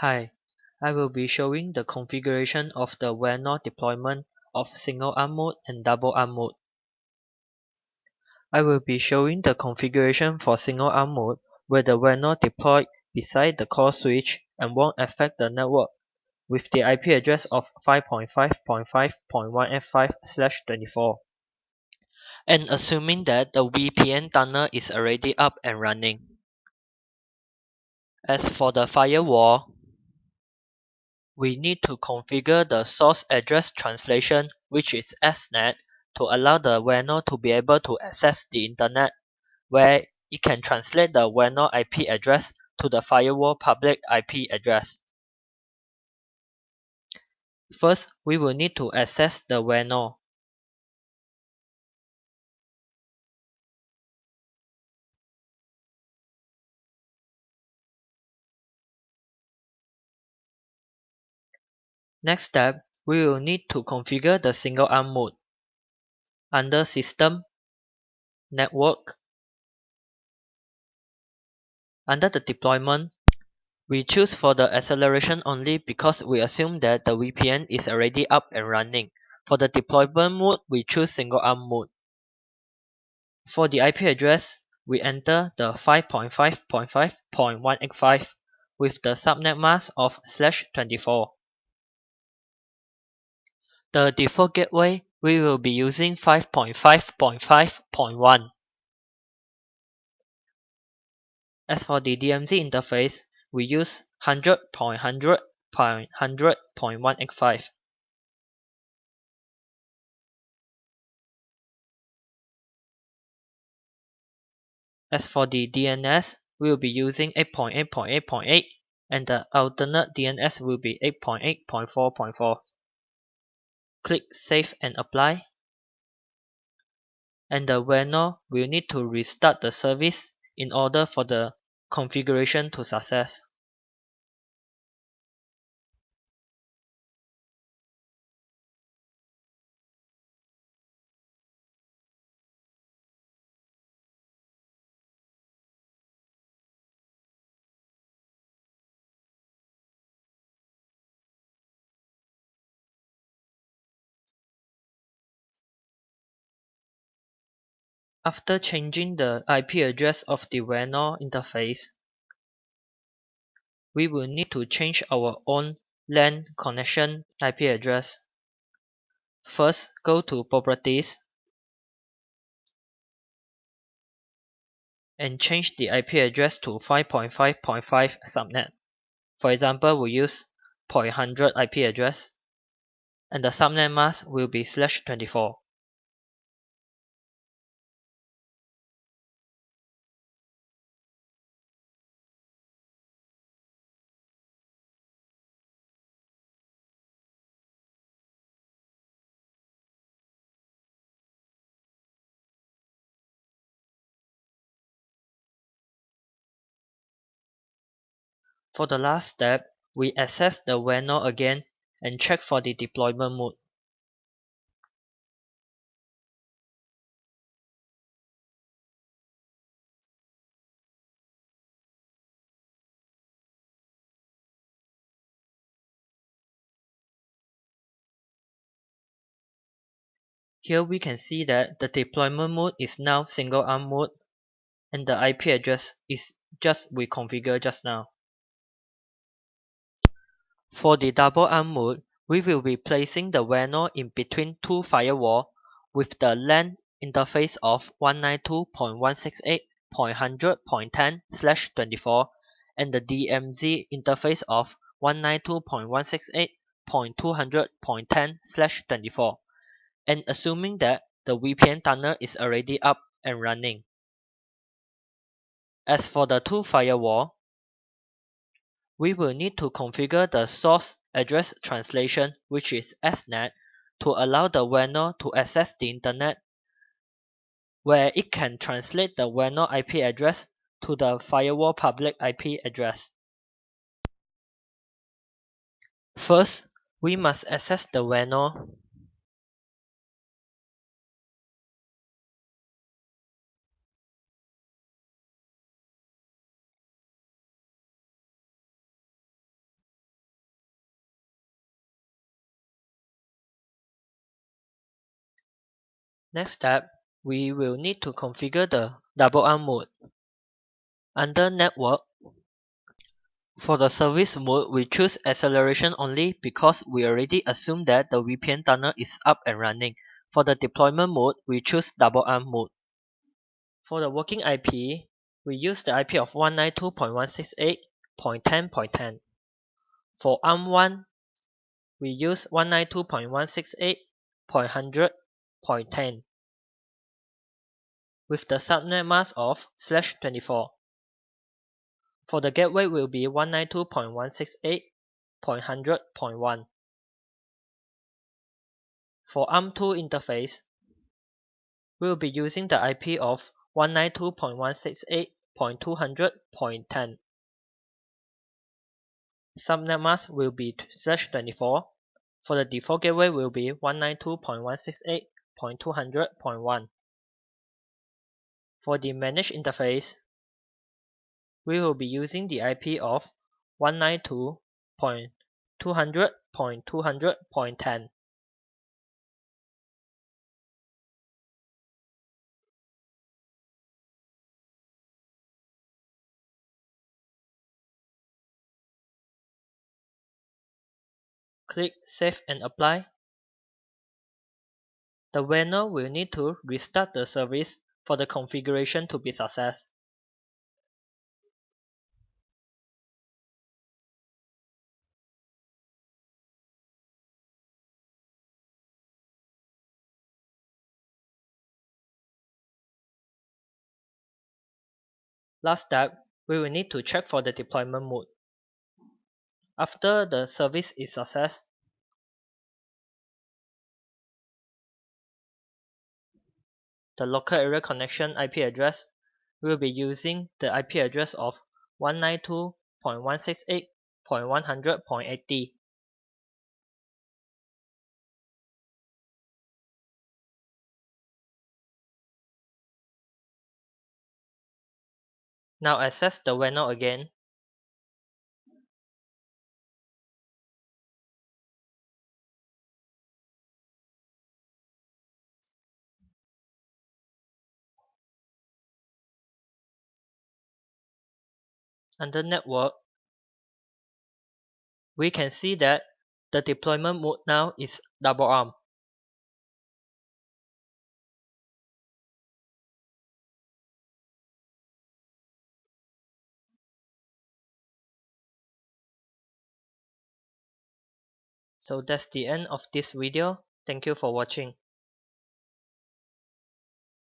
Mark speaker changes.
Speaker 1: Hi, I will be showing the configuration of the WANO deployment of single-arm mode and double-arm mode. I will be showing the configuration for single-arm mode where the WANO deployed beside the core switch and won't affect the network with the IP address of 5.5.5.1F5/24. And assuming that the VPN tunnel is already up and running. As for the firewall, we need to configure the source address translation, which is SNAT, to allow the WANO to be able to access the internet, where it can translate the WANO IP address to the firewall public IP address. First, we will need to access the WANO. Next step, we will need to configure the single-arm mode. Under System, Network, under the deployment, we choose for the acceleration only because we assume that the VPN is already up and running. For the deployment mode, we choose single-arm mode. For the IP address, we enter the 5.5.5.185 with the subnet mask of /24. The default gateway, we will be using 5.5.5.1. As for the DMZ interface, we use 100.100.100.185. As for the DNS, we will be using 8.8.8.8 and the alternate DNS will be 8.8.4.4. Click Save and Apply. And the WANO will need to restart the service in order for the configuration to success. After changing the IP address of the WANO interface, we will need to change our own LAN connection IP address. First, go to Properties and change the IP address to 5.5.5 subnet. For example, we use 0.100 IP address and the subnet mask will be /24. For the last step, we access the WANO again and check for the deployment mode. Here we can see that the deployment mode is now single-arm mode and the IP address is just we configured just now. For the double-arm mode, we will be placing the WANO in between two firewalls with the LAN interface of 192.168.100.10/24 and the DMZ interface of 192.168.200.10/24, and assuming that the VPN tunnel is already up and running. As for the two firewall, we will need to configure the source address translation, which is SNAT, to allow the WANO to access the internet, where it can translate the WANO IP address to the firewall public IP address. First, we must access the WANO. Next step, we will need to configure the double arm mode. Under Network, for the service mode, we choose acceleration only because we already assume that the VPN tunnel is up and running. For the deployment mode, we choose double arm mode. For the working IP, we use the IP of 192.168.10.10. For ARM1, we use 192.168.100.10 with the subnet mask of /24. For the gateway will be 192.168.100.1. For ARM2 interface, we will be using the IP of 192.168.200.10. Subnet mask will be /24. For the default gateway will be 192.168.200.1. For the managed interface, we will be using the IP of 192.200.200.10. Click Save and Apply. The WANO will need to restart the service for the configuration to be success. Last step, we will need to check for the deployment mode. After the service is success, the local area connection IP address will be using the IP address of 192.168.100.80. Now access the WANO again. Under Network, we can see that the deployment mode now is double arm. So that's the end of this video. Thank you for watching.